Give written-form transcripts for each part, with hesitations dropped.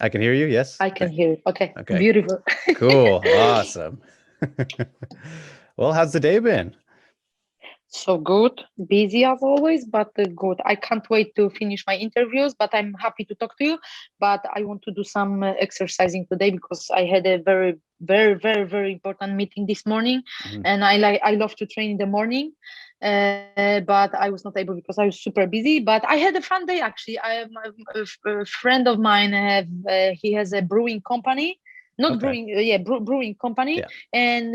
I can hear you. Yes. I can hear you. Okay, Okay. beautiful. Cool. Awesome. Well, how's the day been? So good, busy as always, but good. I can't wait to finish my interviews, but I'm happy to talk to you. But I want to do some exercising today because I had a very, very, very, very important meeting this morning, Mhm. and I love to train in the morning. But I was not able because I was super busy. But I had a fun day actually. I am a friend of mine. He has a brewing company, not Okay. brewing, yeah, brewing company, Yeah. and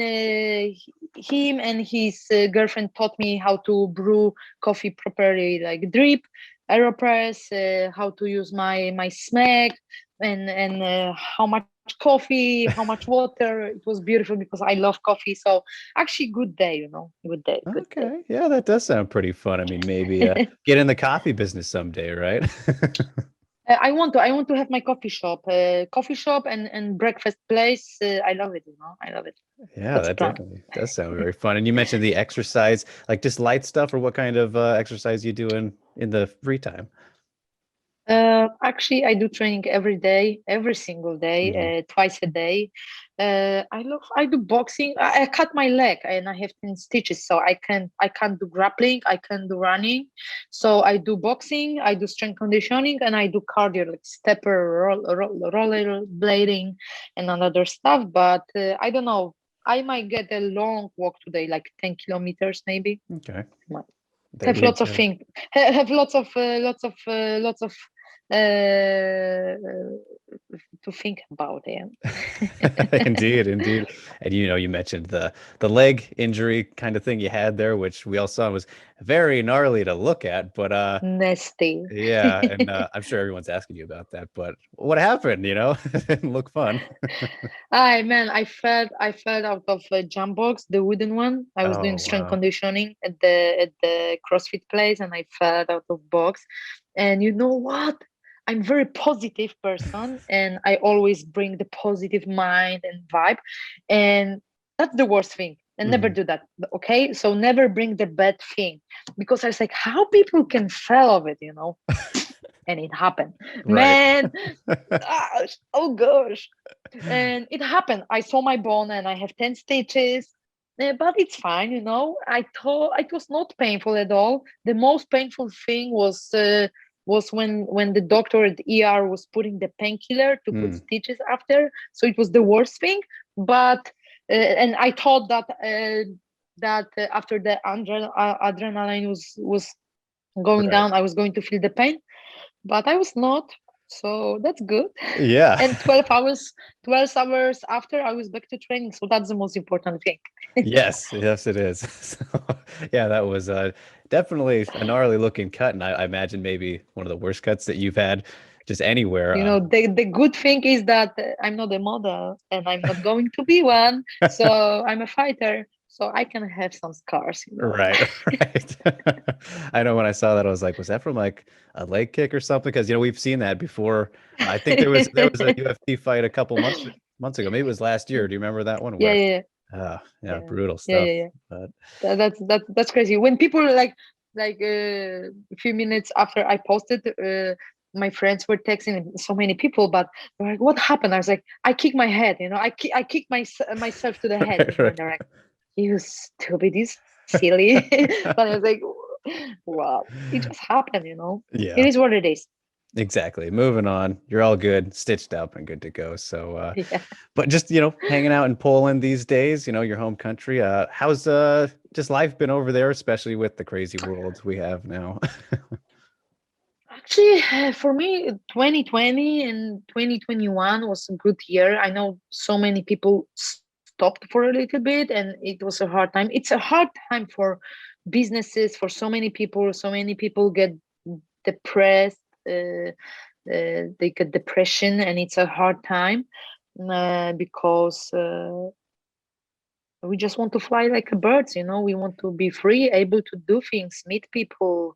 him and his girlfriend taught me how to brew coffee properly, like drip, aeropress, how to use my smack, and how much coffee, how much water. It was beautiful because I love coffee. So actually, good day, good day, good day. Okay. Yeah, that does sound pretty fun. I mean, maybe get in the coffee business someday, right? I want to have my coffee shop and breakfast place. I love it. I love it. Yeah, That's a that plan. definitely does sound very fun. And you mentioned the exercise, like just light stuff, or what kind of exercise you do in the free time? Actually, I do training every day, every single day, Hmm. twice a day. I do boxing. I cut my leg and I have 10 stitches, so I can't do grappling, I can't do running. So I do boxing, I do strength conditioning, and I do cardio like stepper, roller blading, and another stuff. But I don't know. I might get a long walk today, like 10 kilometers maybe. Okay. Might There have you lots of go. things. Have lots of uh, to think about. Yeah. Indeed, indeed. And you mentioned the leg injury kind of thing you had there, which we all saw was very gnarly to look at. But Nasty. yeah, and I'm sure everyone's asking you about that. But what happened? It didn't look fun. I man, I fell out of a jump box, the wooden one. I was Oh doing strength wow. conditioning at the CrossFit place, and I fell out of box. And you know what? I'm very positive person, and I always bring the positive mind and vibe, and that's the worst thing. And never Mhm. do that. Okay, so never bring the bad thing because I was like, how people can fail of it. And it happened, Right. man. Gosh, oh gosh, and it happened. I saw my bone and I have 10 stitches, but it's fine. I thought it was not painful at all. The most painful thing was when the doctor at the ER was putting the painkiller to put Mm. stitches after. So it was the worst thing. But and I thought that after the adrenaline was going Right. down, I was going to feel the pain, but I was not. So that's good. Yeah. And 12 hours after, I was back to training. So that's the most important thing. Yes, yes, it is. So, yeah, that was definitely a gnarly looking cut, and I imagine maybe one of the worst cuts that you've had just anywhere. The good thing is that I'm not a model and I'm not going to be one. So I'm a fighter. So I can have some scars. Right, right. I know when I saw that, I was like, was that from like a leg kick or something? Because we've seen that before. I think there was a UFC fight a couple months ago. Maybe it was last year. Do you remember that one Yeah, where? yeah, Yeah, yeah, brutal yeah, stuff. yeah, yeah. But That's crazy. When people like a few minutes after I posted, my friends were texting so many people, but they're like, "What happened?" I was like, "I kicked my head. I kicked myself to the head." right, right. And they're like, "You stupid, you silly." But I was like, "Wow, it just happened. It Yeah. is what it is." Exactly. Moving on. You're all good, stitched up and good to go. So, Yeah. but just, hanging out in Poland these days, your home country. How's just life been over there, especially with the crazy world we have now? Actually, for me, 2020 and 2021 was a good year. I know so many people stopped for a little bit, and it was a hard time. It's a hard time for businesses, for so many people. So many people get depressed. They get depression, and it's a hard time because we just want to fly like a birds. We want to be free, able to do things, meet people,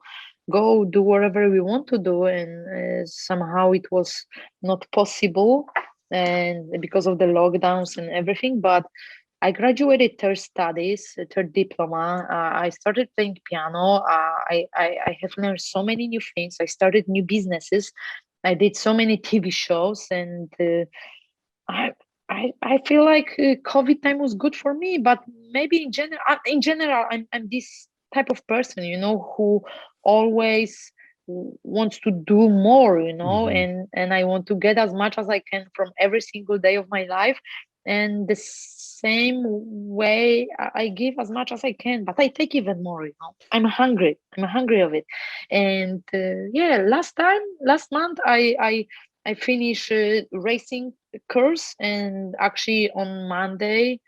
go do whatever we want to do, and somehow it was not possible, and because of the lockdowns and everything. But I graduated third studies, third diploma. I started playing piano. I have learned so many new things. I started new businesses, I did so many TV shows, and I, I feel like COVID time was good for me. But maybe in general, I'm this type of person, who always wants to do more, Mhm. and I want to get as much as I can from every single day of my life. And the same way, I give as much as I can, but I take even more. I'm hungry. I'm hungry of it. And yeah, last month, I finished racing course, and actually on Monday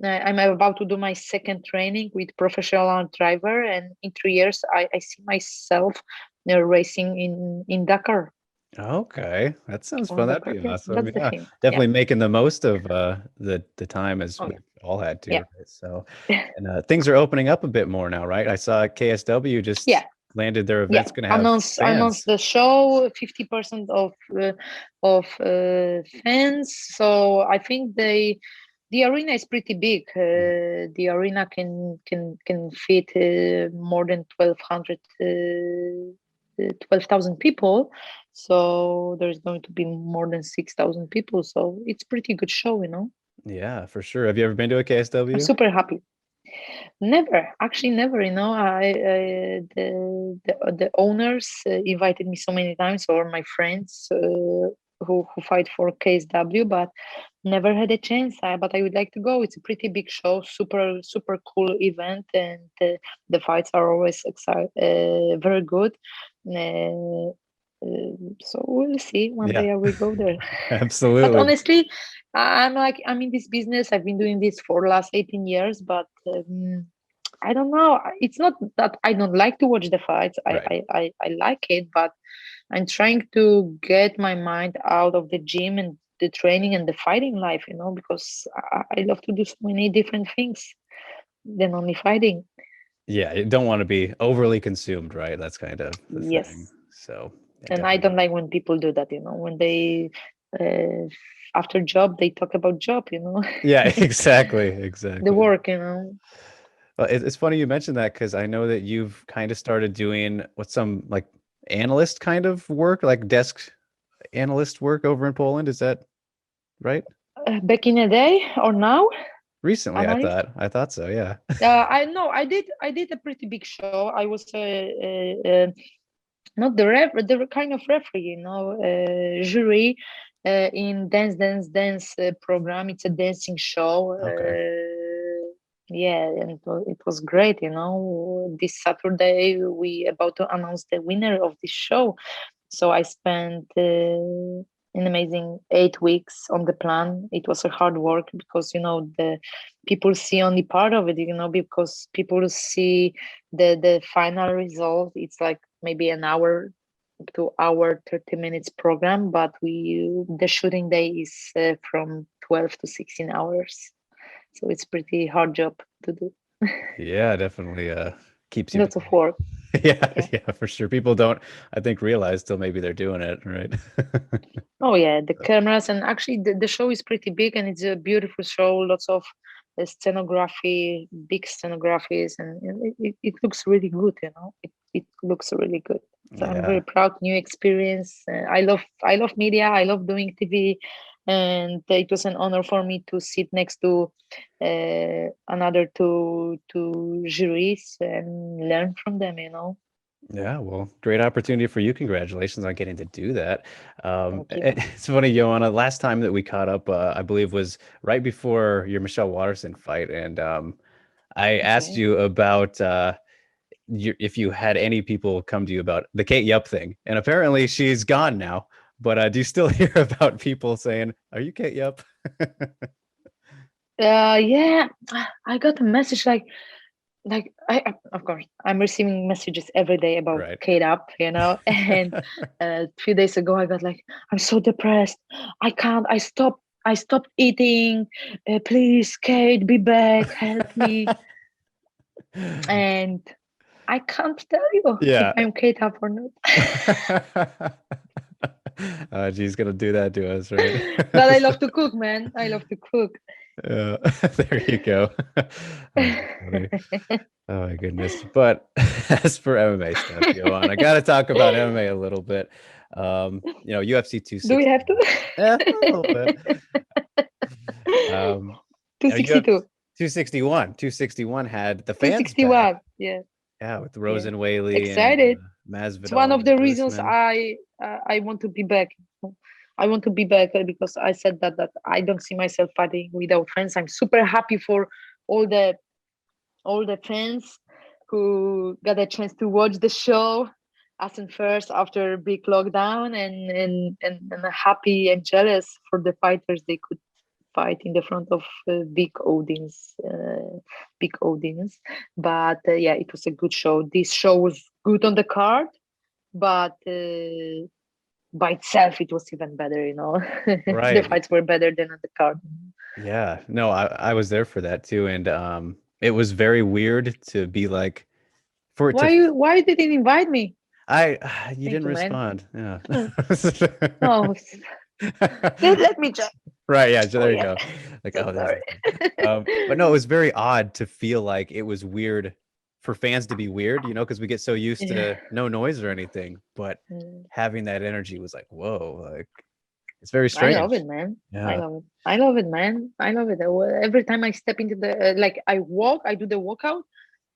I'm about to do my second training with professional driver, and in 3 years I see myself racing in Dakar. Okay, that sounds On fun. That'd Dakar, be yes, awesome. that's the Yeah, thing. Yeah. definitely making the most of the time as Oh we've all had to. yeah. Right? So, and things are opening up a bit more now, right? I saw KSW just Yeah. landed their Yeah. event's going to have Announce fans. the show, 50% of fans. So I think the arena is pretty big. The arena can fit more than 12,000 people. So there's going to be more than 6,000 people. So it's pretty good show. Yeah, for sure. Have you ever been to a I'm KSW? super happy. Never, actually, never. The owners invited me so many times, or my friends who fight for KSW, but never had a chance. But I would like to go. It's a pretty big show, super super cool event, and the fights are always very good. Uh, so we'll see. One Yeah, day I will go there. But absolutely. honestly, I'm in this business. I've been doing this for the last 18 years, but I don't know. It's not that I don't like to watch the fights. Right. I like it, but I'm trying to get my mind out of the gym and the training and the fighting life, because I love to do so many different things than only fighting. Yeah, you don't want to be overly consumed, right? That's kind of the thing. Yes. So, yeah, And I definitely. don't like when people do that, when they, uh, after job, they talk about job. Yeah, exactly, The exactly. work. Well, it's funny you mentioned that because I know that you've kind of started doing what some like analyst kind of work, like desk analyst work over in Poland. Is that right? Back in a day or now, Recently, analyst. I thought so. Yeah. I know I did a pretty big show. I was not the kind of referee, jury in dance program. It's a dancing show. Okay. Yeah, and it was great. This Saturday we about to announce the winner of this show. So I spent an amazing 8 weeks on the plan. It was a hard work because the people see only part of it. Because people see the final result. It's like maybe an hour to hour 30 minutes program, but the shooting day is from 12 to 16 hours. So it's pretty hard job to do. Yeah, definitely keeps you Lots of busy. work. Yeah, Yeah. yeah, for sure. People don't, I think, realize till maybe they're doing it, right? Oh yeah, the cameras, and actually the show is pretty big, and it's a beautiful show. Lots of scenography, big scenographies, and it looks really good. It looks really good. So I'm very Yeah. proud. New experience. I love media. I love doing TV, and it was an honor for me to sit next to another two juries and learn from them. Yeah, well, great opportunity for you. Congratulations on getting to do that. Thank you. It's funny, Joanna, last time that we caught up, I believe was right before your Michelle Watterson fight. And I asked Okay. you about if you had any people come to you about the Kate Yup thing. And apparently she's gone now. But do you still hear about people saying, "Are you Kate Yup?" Yeah, I got a message like of course I'm receiving messages every day about Right. Kate Up, and a few days ago I got like, I'm so depressed. I can't. I stopped eating. Please, Kate, be back. Help me. And I can't tell you if Yeah. I'm Kate Up or not. She's gonna do that to us, right? But I love to cook, man. I love to cook. Yeah, there you go. That's funny. Oh my goodness. But as for MMA stuff, Joanna, I got to talk about MMA a little bit. UFC Do we have 261. Yeah, a little bit. to? Um, you have 262. 261 had the fans back. 261. Yeah. Yeah, with Yeah. Rosen Whaley and Excited. It's one Masvidal of and the reasons Usman. I want to be back. I want to be back because I said that I don't see myself fighting without fans. I'm super happy for all the fans who got a chance to watch the show as in first after a big lockdown, and happy and jealous for the fighters they could fight in the front of big audience. But yeah, it was a good show. This show was good on the card, but by itself it was even better. The Right. fights were better than on the card. Yeah. No, I was there for that too. And it was very weird to be like for it to Why did it invite me? you Thank didn't you, man. respond. Yeah. Oh, let me check. Right. Yeah. So Oh there you yeah, go. Like, so oh, there's sorry. nothing. But no, it was very odd to feel like it was weird for fans to be weird, because we get so used Yeah. to no noise or anything. But Mm. having that energy was like, whoa, like it's very I love strange. it, man. I Yeah. love it. I love it, man. I love it. Every time I step into the like I walk, I do the walkout.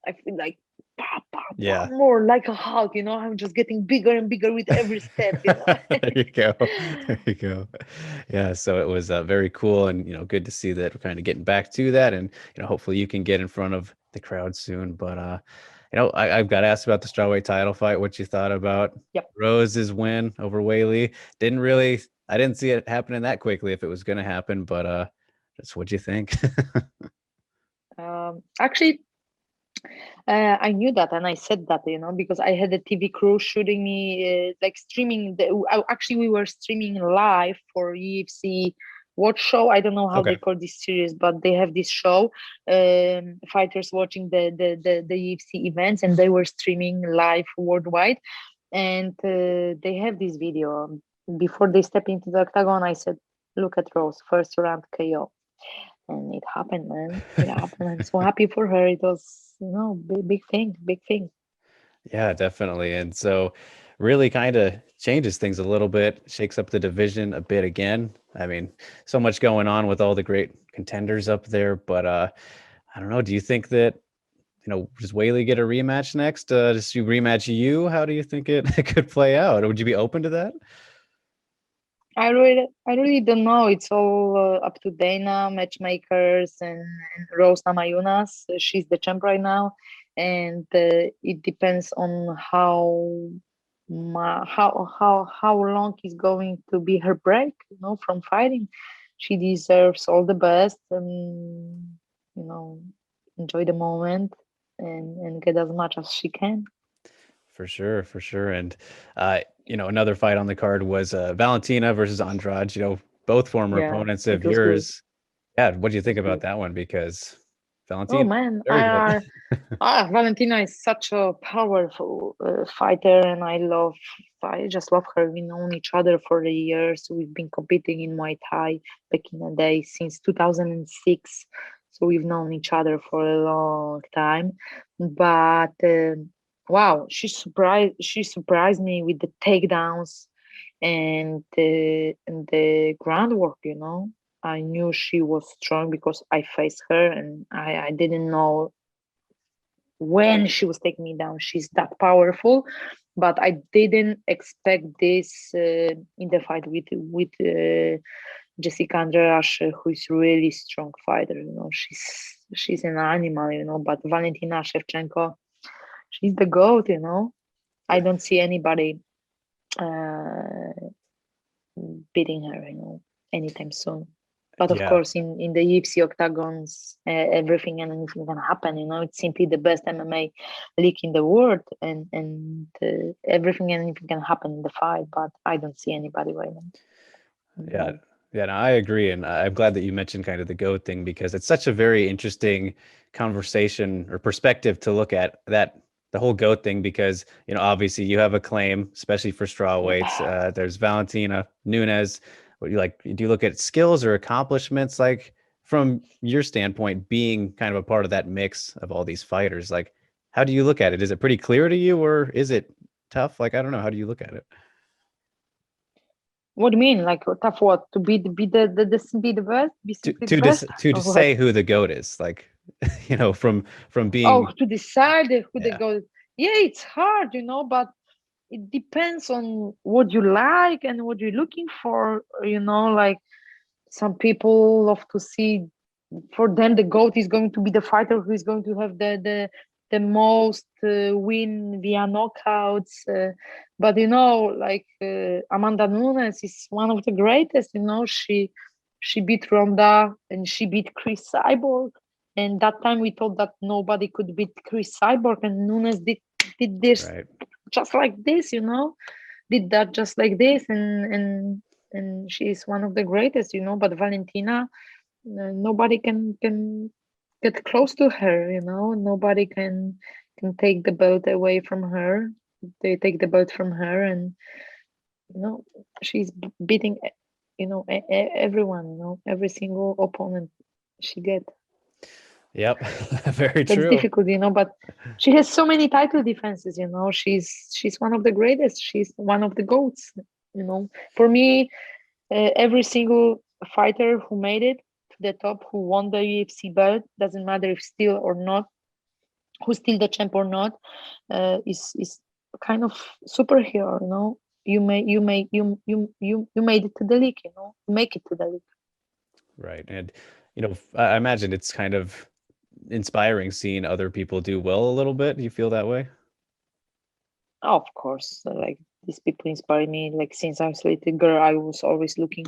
I feel like pop, pop, Yeah. more like a Hulk. I'm just getting bigger and bigger with every step. There you go. There you go. Yeah. So it was very cool and, good to see that we're kind of getting back to that. And, hopefully you can get in front of the crowd soon. But, I've got asked about the strawweight title fight, what you thought about Yep. Rose's win over Weili. I didn't see it happening that quickly if it was going to happen, but just what'd you think? Actually, I knew that, and I said that, because I had a TV crew shooting me, like streaming. Actually, we were streaming live for UFC Watch Show. I don't know how Okay. they call this series, but they have this show, fighters watching the UFC events, and they were streaming live worldwide. And they have this video. Before they step into the octagon, I said, "Look at Rose, first round KO." And it happened, man. It happened. I'm so happy for her. It was, big thing, big thing. Yeah, definitely. And so really kind of changes things a little bit, shakes up the division a bit again. I mean, so much going on with all the great contenders up there, but I don't know. Do you think that, does Whaley get a rematch next? Does she rematch you? How do you think it could play out? Would you be open to that? I really don't know. It's all up to Dana, matchmakers, and Rose Namajunas. She's the champ right now, and it depends on how long is going to be her break. From fighting. She deserves all the best, and enjoy the moment and get as much as she can. For sure, for sure. And another fight on the card was Valentina versus Andrade, both former Yeah, opponents it of was good. yours. Yeah, what do you think Good. about that one? Because Oh Valentina, man, very good. Valentina is such a powerful fighter, and I just love her. We known each other for the years. We've been competing in Muay Thai back in the day since 2006, so we've known each other for a long time. But wow, she surprised me with the takedowns and the groundwork. I knew she was strong because I faced her, and I didn't know when she was taking me down. She's that powerful, but I didn't expect this in the fight with Jessica Andrade, who is really strong fighter. She's an animal. But Valentina Shevchenko, she's the goat. I don't see anybody uh, beating her. Anytime soon. But of Yeah, course, in the UFC octagons, everything and anything can happen. It's simply the best MMA league in the world, and everything and anything can happen in the fight. But I don't see anybody right now. yeah, No. yeah. No, I agree, and I'm glad that you mentioned kind of the GOAT thing because it's such a very interesting conversation or perspective to look at the whole GOAT thing because obviously you have a claim, especially for straw weights. There's Valentina Nunes. What you like? Do you look at skills or accomplishments? Like from your standpoint, being kind of a part of that mix of all these fighters, like how do you look at it? Is it pretty clear to you, or is it tough? Like, I don't know. How do you look at it? What do you mean? Like tough what? To be the best? Be simply the best? To Or what? say who the GOAT is, like, from Oh, being, to decide who they yeah, go. Yeah, it's hard, but it depends on what you like and what you're looking for. Like some people love to see, for them the GOAT is going to be the fighter who is going to have the most win via knockouts. But like Amanda Nunes is one of the greatest. She beat Ronda and she beat Chris Cyborg. And that time we thought that nobody could beat Chris Cyborg, and Nunes did this right, just like this. Did that just like this, and she's one of the greatest. But Valentina, nobody can get close to her. Nobody can take the belt away from her. They take the belt from her, and she's beating everyone. Every single opponent she get. yep, very That's true. difficult, but she has so many title defenses. She's one of the greatest. She's one of the GOATs. For me, every single fighter who made it to the top, who won the UFC belt, doesn't matter if still or not, who's still the champ or not, is kind of superhero. You made it to the league. Make it to the league. Right. And, I imagine it's kind of inspiring seeing other people do well a little bit. Do you feel that way? Of course, like these people inspire me. Like since I was a little girl, I was always looking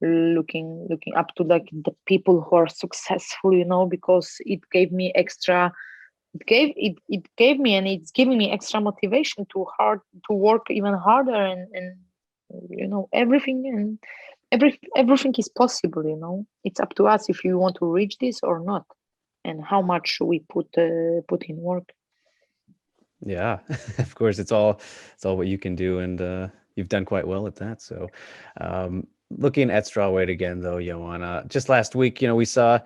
up to like the people who are successful, because it gave me extra. It gave me, and it's giving me extra motivation to work even harder, and everything, and everything is possible. It's up to us if you want to reach this or not, and how much we put in work. Yeah, of course. It's all what you can do, and you've done quite well at that. So, looking at strawweight again, though, Joanna, just last week, we saw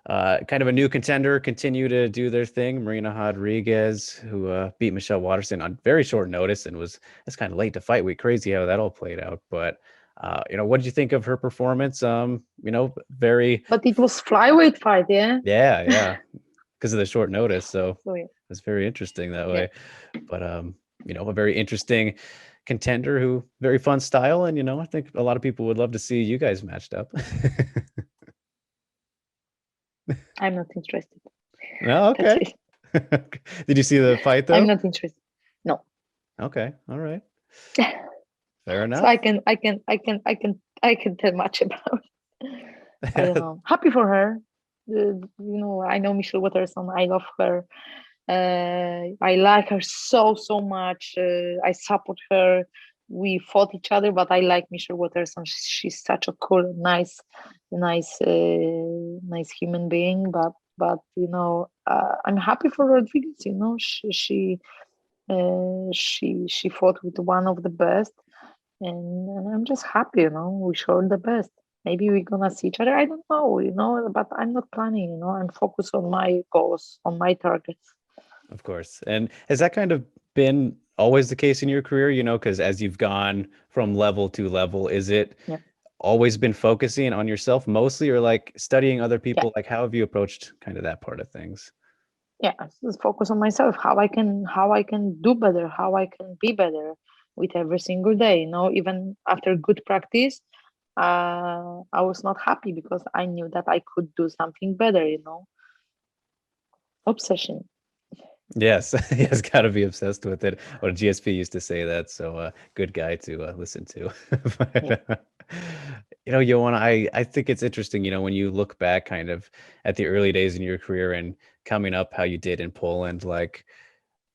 kind of a new contender continue to do their thing. Marina Rodriguez, who beat Michelle Waterson on very short notice, and it's kind of late to fight week. Crazy how that all played out. But what did you think of her performance? Very, But it was flyweight fight, yeah. yeah, because of the short notice. So So yeah. it's very interesting that way. But a very interesting contender who very fun style, and I think a lot of people would love to see you guys matched up. I'm not interested. No, That's okay. it. Did you see the fight though? I'm not interested. No. Okay, all right. Fair enough. So I can tell much about. I don't know. Happy for her. I know Michelle Watterson. I love her. I like her so much. I support her. We fought each other, but I like Michelle Watterson. She's such a cool, nice human being. But I'm happy for Rodriguez. She fought with one of the best, and I'm just happy. We showed the best. Maybe we're gonna see each other. I don't know. But I'm not planning. I'm focused on my goals, on my targets. Of course. And has that kind of been always the case in your career? Because as you've gone from level to level, is it Yeah. always been focusing on yourself mostly, or like studying other people? Yeah. Like, how have you approached kind of that part of things? Yeah, just focus on myself, how I can do better, how I can be better with every single day. Even after good practice, I was not happy because I knew that I could do something better. Obsession. Yes, he has got to be obsessed with it. Or GSP used to say that. So, good guy to listen to. But, Joanna, I think it's interesting, when you look back kind of at the early days in your career and coming up how you did in Poland, like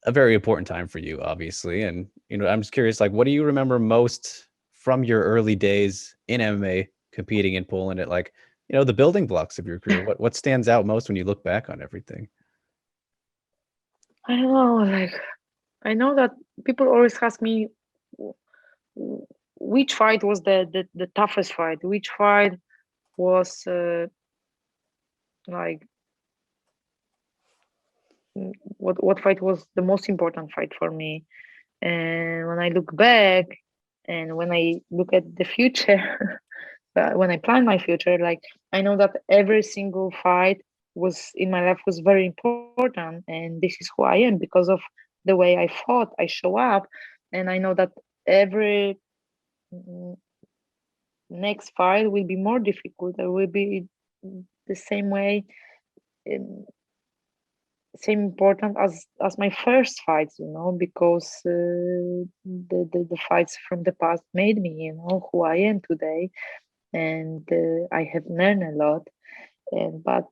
a very important time for you, obviously. And, I'm just curious, like, what do you remember most from your early days in MMA competing in Poland at, like, the building blocks of your career? What stands out most when you look back on everything? I don't know, like I know that people always ask me which fight was the toughest fight, which fight was like what fight was the most important fight for me. And when I look back, and when I look at the future, when I plan my future, like I know that every single fight was in my life was very important, and this is who I am because of the way I fought, I show up, and I know that every mm, next fight will be more difficult. It will be the same way, um, same important as my first fights, because the fights from the past made me, who I am today, and I have learned a lot. And but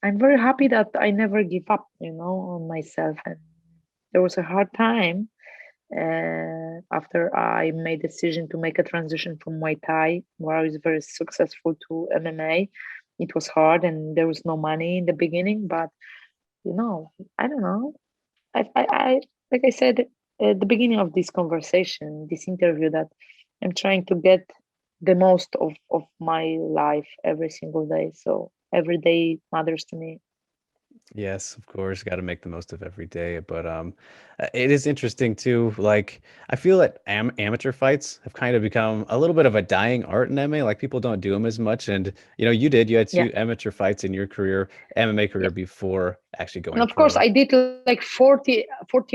I'm very happy that I never give up, on myself. And there was a hard time after I made a decision to make a transition from Muay Thai, where I was very successful, to MMA. It was hard, and there was no money in the beginning, but I don't know. I like I said at the beginning of this conversation, this interview, that I'm trying to get the most of my life every single day. So every day matters to me. Yes, of course, got to make the most of every day. But it is interesting too. Like I feel that amateur fights have kind of become a little bit of a dying art in MMA. Like people don't do them as much. And you had Yeah. two amateur fights in your career, MMA Yeah. career before actually And going of course, pro. I did like 40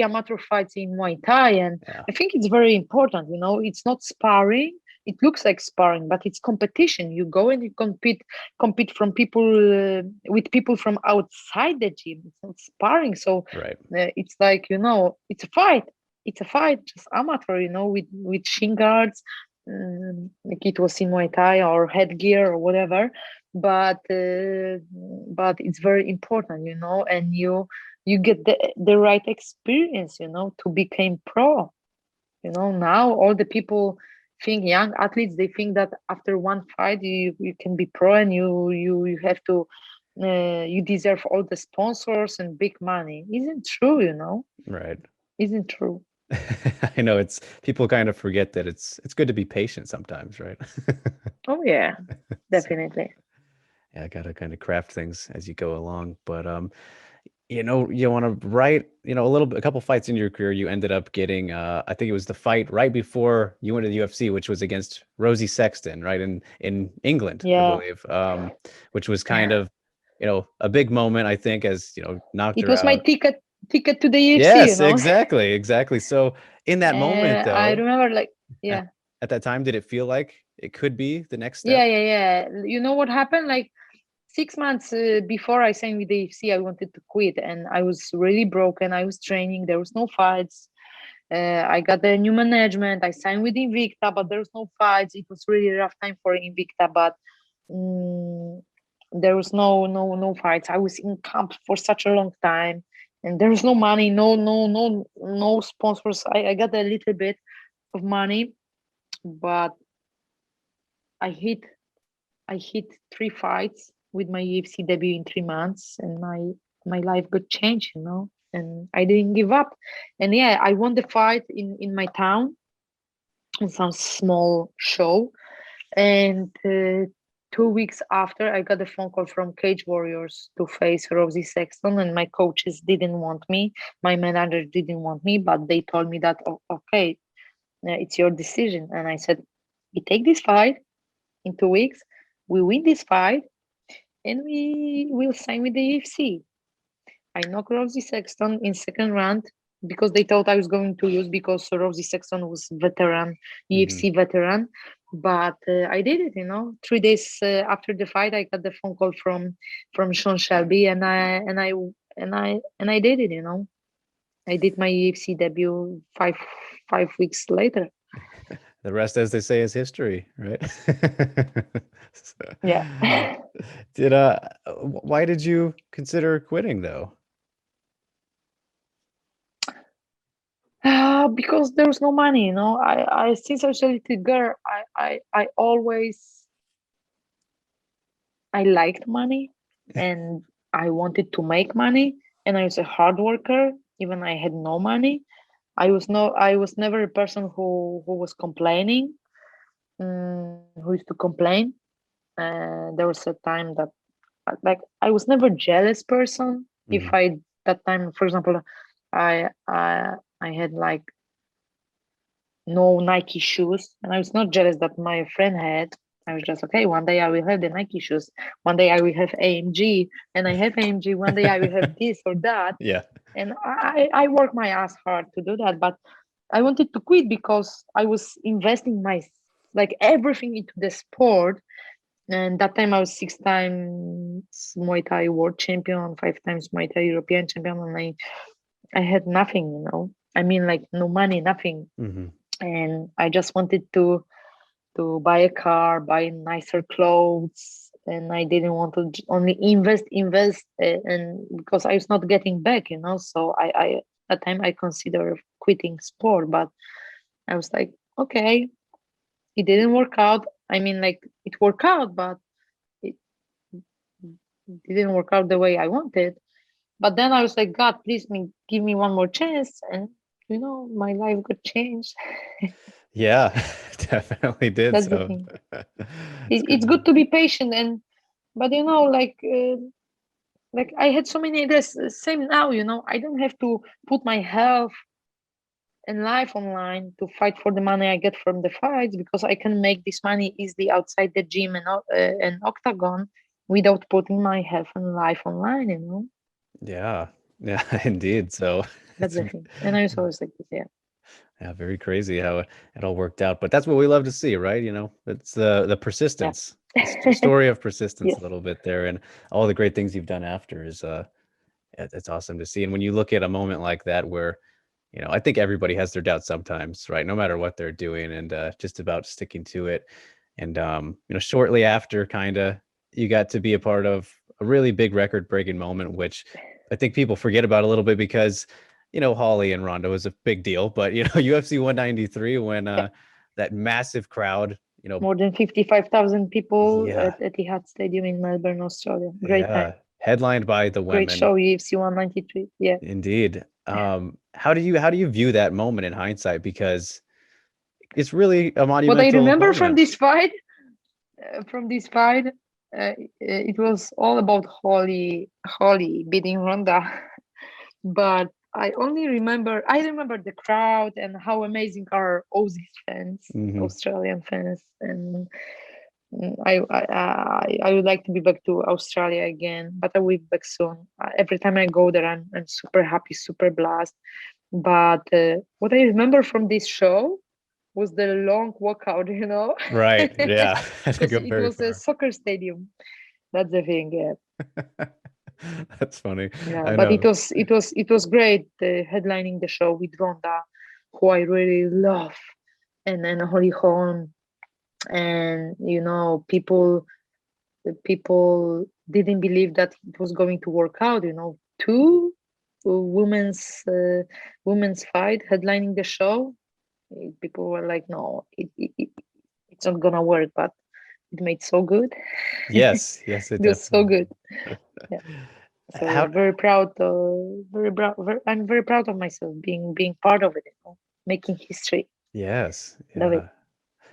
amateur fights in Muay Thai. And Yeah, I think it's very important. It's not sparring. It looks like sparring, but it's competition. You go and you compete from people with people from outside the gym. It's not sparring. So right. it's like, it's a fight. It's a fight, just amateur, with shin guards, like it was in Muay Thai, or headgear or whatever. But it's very important, and you get the right experience, to become pro. Now all the people think, young athletes, they think that after one fight you can be pro, and you have to you deserve all the sponsors and big money. Isn't true, Right. isn't true. I know it's people kind of forget that it's good to be patient sometimes, right? Oh yeah, So definitely. yeah, I gotta kind of craft things as you go along. But you want to write, a couple fights in your career, you ended up getting, I think it was the fight right before you went to the UFC, which was against Rosi Sexton, right? In England, I Yeah. believe, which was kind of, a big moment, I think, as, knocked It her was my out. ticket to the UFC, Yes, exactly. Exactly. So in that moment I though, remember, like, at, yeah. at that time, did it feel like it could be the next Yeah, step? yeah, yeah. You know what happened? Like 6 months before I signed with the UFC, I wanted to quit, and I was really broken. I was training. There was no fights. I got the new management. I signed with Invicta, but there was no fights. It was really rough time for Invicta, but mm, there was no fights. I was in camp for such a long time, and there was no money, no sponsors. I got a little bit of money, but I hit I hit 3 fights with my UFC debut in 3 months, and my life got changed, And I didn't give up. And yeah, I won the fight in my town, in some small show. And 2 weeks after, I got a phone call from Cage Warriors to face Rosi Sexton, and my coaches didn't want me. My manager didn't want me, but they told me that, okay, it's your decision. And I said, we take this fight in 2 weeks, we win this fight, and we will sign with the UFC. I knocked Rosie Sexton in second round because they thought I was going to lose, because Rosie Sexton was veteran, Hmm. UFC veteran. But I did it, 3 days after the fight, I got the phone call from Sean Shelby, and I did it, I did my UFC debut five weeks later. The rest, as they say, is history, right? Yeah. Did why did you consider quitting though? Because there was no money, I since I was a little girl, I always, I liked money, and I wanted to make money, and I was a hard worker. Even I had no money, I was never a person who was complaining, who used to complain. There was a time that, like, I was never jealous person if Mhm. I that time, for example, I had like no Nike shoes, and I was not jealous that my friend had. I was just okay. One day I will have the Nike shoes. One day I will have AMG, and I have AMG. One day I will have this or that. Yeah. And I work my ass hard to do that, but I wanted to quit because I was investing my like everything into the sport. And that time I was 6 times Muay Thai world champion, 5 times Muay Thai European champion, and I had nothing, you know. I mean, like no money, nothing. Mm-hmm. And I just wanted to buy a car, buy nicer clothes, and I didn't want to only invest, and because I was not getting back, you know. So I at time I considered quitting sport, but I was like, okay, it didn't work out. I mean, like it worked out, but it didn't work out the way I wanted. But then I was like, God, please give me one more chance, and you know, my life got changed. Yeah, definitely did. That's the So thing. it's It's good to be patient, but you know, like I had so many ideas. Same now, you know, I don't have to put my health and life online to fight for the money I get from the fights, because I can make this money easily outside the gym and octagon without putting my health and life online, you know. Yeah, indeed. So That's it's the thing. And I was always like this, yeah. yeah, very crazy how it all worked out. But that's what we love to see, right? You know, it's the persistence. It's the story of persistence Yes. a little bit there, and all the great things you've done after is it's awesome to see. And when you look at a moment like that where, you know, I think everybody has their doubts sometimes, right? No matter what they're doing, and just about sticking to it. And you know, shortly after, kind of, you got to be a part of a really big record-breaking moment, which I think people forget about a little bit because, you know, Holly and Ronda was a big deal, but you know, UFC 193 when that massive crowd, you know, More than 55,000 people yeah, at Etihad Stadium in Melbourne, Australia. Great yeah, time. headlined by the Great women. show, UFC 193. Yeah. Indeed. How do you view that moment in hindsight? Because it's really a What I monumental remember from moment. this fight, it was all about Holly beating Ronda. But I remember the crowd and how amazing are Aussies fans, Mhm. Australian fans, and I would like to be back to Australia again, but I will be back soon. Every time I go there, I'm super happy, super blessed. But what I remember from this show was the long walkout, you know, Right. Yeah. I think because I'm it very was a far. soccer stadium. That's the thing, yeah. That's funny. Yeah, I but know. it was great headlining the show with Ronda, who I really love, and then Holly Holm, and you know, people didn't believe that it was going to work out. You know, two women's fight headlining the show. People were like, no, it's not gonna work, but it made so good. Yes. Yes, it It was so definitely good. did. Yeah. So How very proud, I'm very proud of myself being part of it, you know, making history. yes. Love it. Yeah.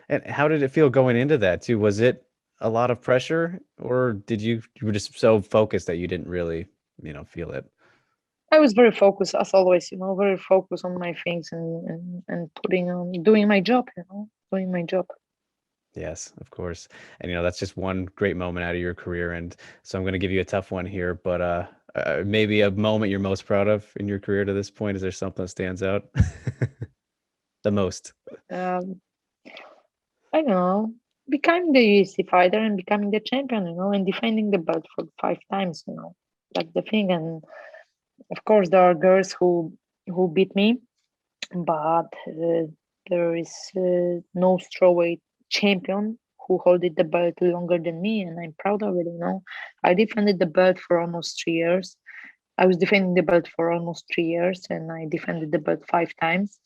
And how did it feel going into that too? Was it a lot of pressure, or did you were just so focused that you didn't really, you know, feel it? I was very focused as always, you know, very focused on my things and putting on doing my job, you know, doing my job. Yes, of course. And you know, that's just one great moment out of your career. And so I'm going to give you a tough one here, but maybe a moment you're most proud of in your career to this point. Is there something that stands out the most? Um, I don't know, becoming the UFC fighter and becoming the champion, you know, and defending the belt for 5 times, you know, that's the thing. And of course, there are girls who beat me, but there is no strawweight champion who holded the belt longer than me, and I'm proud of it. You know, I defended the belt for almost 3 years. I was defending the belt for almost 3 years, and I defended the belt 5 times.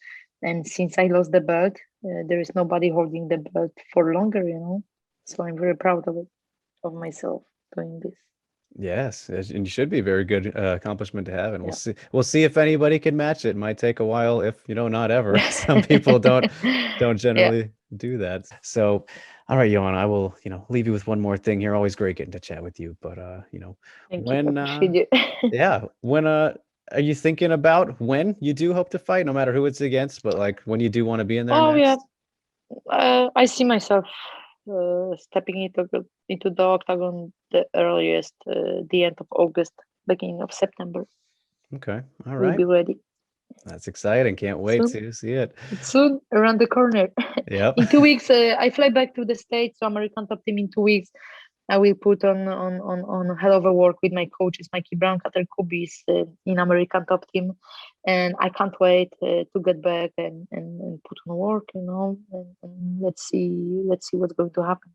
And since I lost the belt, there is nobody holding the belt for longer. You know, so I'm very proud of it, of myself doing this. Yes, and you should be a very good accomplishment to have, and we'll Yeah. see. We'll see if anybody can match it. It might take a while, if you know, not ever. Some people don't Yeah. generally do that. So, all right, Joanna, I will, you know, leave you with one more thing here. Always great getting to chat with you, but you know, Thank you. I when appreciate you. yeah, when are you thinking about when you do hope to fight, no matter who it's against, but like when you do want to be in there Oh yeah, next? I see myself stepping into the octagon the earliest, the end of August, beginning of September. Okay. All We'll right. be ready That's exciting. Can't wait soon. to see it. It's soon around the corner. Yep. In 2 weeks, I fly back to the States, to American Top Team in 2 weeks. I will put on a hell of a work with my coaches, Mikey Brown, Kater Kubis, in American Top Team, and I can't wait to get back and put on work, and let's see what's going to happen.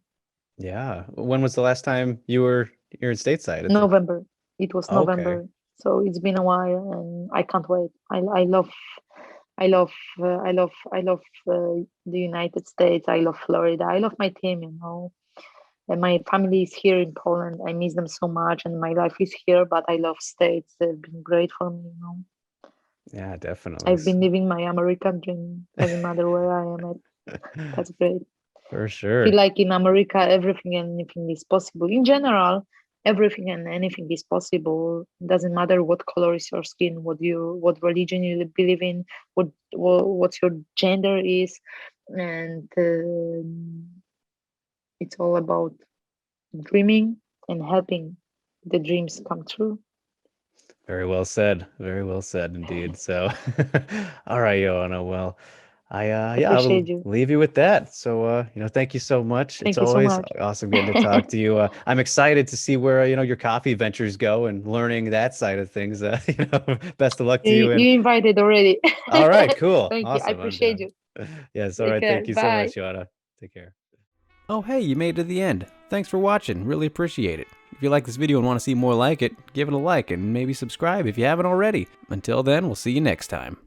Yeah. When was the last time you're in stateside? November. It was Okay. November, so it's been a while, and I can't wait. I love the United States. I love Florida. I love my team, and my family is here in Poland. I miss them so much, and my life is here. But I love States. They've been great for me. Yeah, definitely. I've been living my American dream. Doesn't matter where I am at. That's great. For I sure. feel like in America, everything and anything is possible. In general, everything and anything is possible. It doesn't matter what color is your skin, what religion you believe in, what your gender is, and it's all about dreaming and helping the dreams come true. Very well said. Very well said indeed. So, all right, Joanna. Well, yeah, I will Appreciate you. leave you with that. So, thank you so much. It's Thank you so always much. awesome getting to talk to you. I'm excited to see where, your coffee ventures go and learning that side of things. Best of luck to you. And You invited already. all right, cool. Thank you. I Awesome. I'm appreciate down. you. Yes. All Take right. care. Thank you so Bye. much, Joanna. Take care. Oh, hey, you made it to the end. Thanks for watching. Really appreciate it. If you like this video and want to see more like it, give it a like and maybe subscribe if you haven't already. Until then, we'll see you next time.